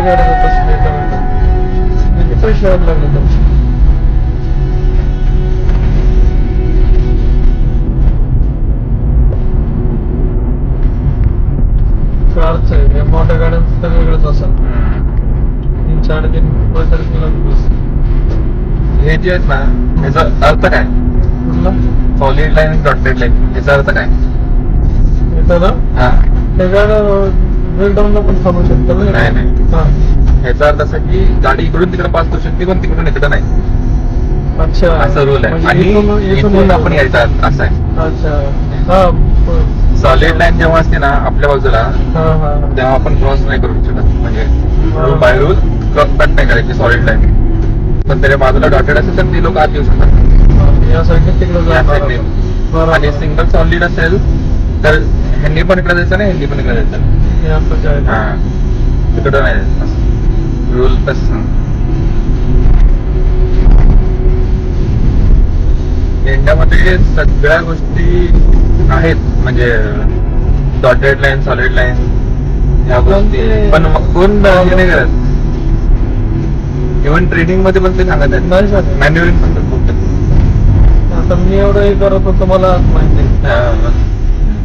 गाड्या जातात किती पैसे यायला लागले तर कारच आहे. मोठ्या गाड्यांचं तर वेगळंच असेल. 3-3.5 किलोमीटर. हे जे आहेत ना याचा अर्थ काय? सॉलिड लाईन डॉटेड लाईन याचा अर्थ काय? येतं ना हा त्या गाड्या ब्रेकडाऊनला पण थांबू शकतात ना? नाही नाही हा. याचा अर्थ असा की गाडी इकडून तिकडे पास करू शकते पण तिकडून इकडे नाही अच्छा असं रूल आहे. म्हणजे आणि इथून आपण यायचा असं आहे. अच्छा हा सॉलिड लाईन जेव्हा असते ना आपल्या बाजूला हा हा तेव्हा आपण क्रॉस नाही करू शकत. म्हणजे बाय रूल क्रॉस कट नाही करायची सॉलिड लाईन. पण त्याच्या बाजूला डॉटेड असेल तर ती लोक आत येऊ शकतात या साईडने तिकडे या जाणार. साईडने. बरोबर. आणि सिंगल सॉलिड असेल तर ह्यांनी पण इकडे जायचं नाही ह्यांनी पण इकडे जायचं. हे आपलं काय हा तिकडं नाही जायचं. रूल तसं इंडियामध्ये सगळ्या गोष्टी आहेत म्हणजे डॉटेड लाईन सॉलिड लाईन ह्या गोष्टी पण मग कोण हे नाही करत. इव्हन ट्रेनिंग मध्ये पण ते सांगत आहेत नाही सांगत. मॅन्युअलिंग सांगतात फक्त. आता मी एवढं हे करत होतो मला आज माहिती आहे.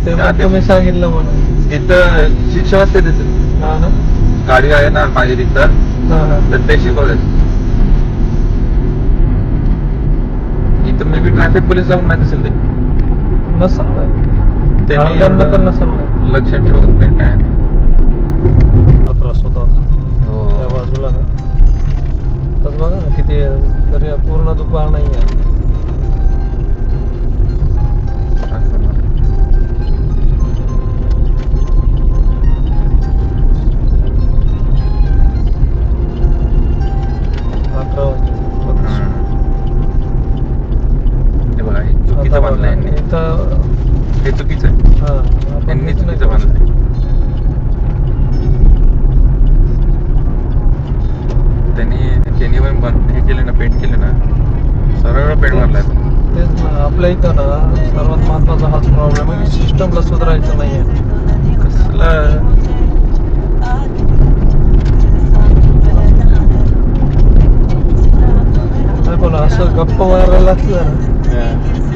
ते हा, मग ते- तुम्ही सांगितलं म्हणून इथं शिक्षण असते तिथं हा ना गाडी आहे ना माझी तिथं हा हा तर ते शिकवतात. इथं मे बी ट्रॅफिक पोलीस जाऊन माहिती असेल ते नसेल नाही. त्यांनी त्यांना पण नसेल नाही. लक्ष ठेवत नाही काय हा त्रास होता त्या बाजूला ना तर बघा ना किती तरी पूर्ण दुकान नाही आहे. हे बघा हे चुकीचं बांधलं यांनी. हे चुकीचं आहे. यांनी चुकीचं बांधलंय. त्यांनी पण हे केले ना पेंट केले ना सरळ पेंट मारलाय. तेच ना आपल्या इथं ना सर्वात महत्वाचा हाच प्रॉब्लेम आहे की सिस्टमला सुधारायचं नाहीये. कसलं नाही पण असं गप्पा मारायला लागतं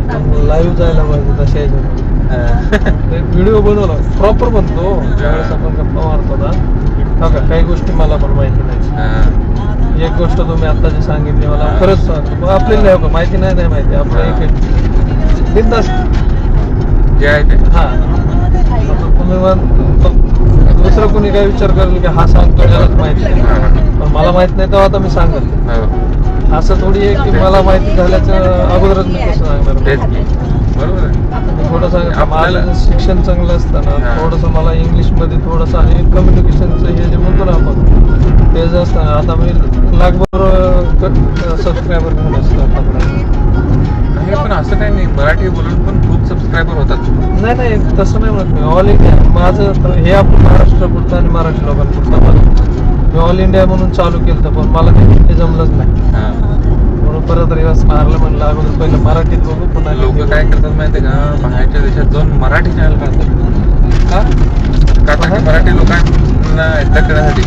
ना लाईव्ह जायला पाहिजे तशा ह्याच्यात. एक व्हिडिओ बनवला प्रॉपर बनतो ज्यावेळेस आपण गप्पा मारतो ना. हा का काही गोष्टी मला पण माहिती नाही. एक गोष्ट तुम्ही आता जी सांगितली मला खरंच सांगतो आपल्याला नाही माहिती नाही माहिती आपलं एक बिंदास जे आहे ते हा आता तुम्ही दुसरं कोणी काय विचार करेल की हा सांगतो त्यालाच माहिती नाही पण मला माहित नाही तेव्हा आता मी सांगत हो. असं थोडी आहे की मला माहिती झाल्याचं अगोदरच मी कसं सांगणार. तेच की. बरोबर आहे. थोडं सांगितलं आपल्याला- माझं शिक्षण चांगलं असताना हा. थोडंसं मला इंग्लिशमध्ये थोडंसं आणि कम्युनिकेशनचं हे जे म्हणतो ना आपण ते जे असतं आता मी लाखभर सबस्क्रायबर घेऊन असतो आतापर्यंत. नाही पण असं काही नाही मराठी बोलून पण खूप सबस्क्रायबर होतात. नाही तसं नाही म्हणत मी ऑल इंडिया माझं हे आपण महाराष्ट्र पुरतं आणि मराठी लोकांपुरतं मी ऑल इंडिया म्हणून चालू केलं होतं पण मला ते हिंदी जमलंच नाही हा. म्हणून परत रिवाज मारलं म्हणलं अगोदर पहिलं मराठीत बघू पुन्हा लोक काय करतात माहितीये का बाहेरच्या देशात जाऊन मराठी चॅनल काढतात का का तर मराठी लोकांना अट्रॅक्ट करण्यासाठी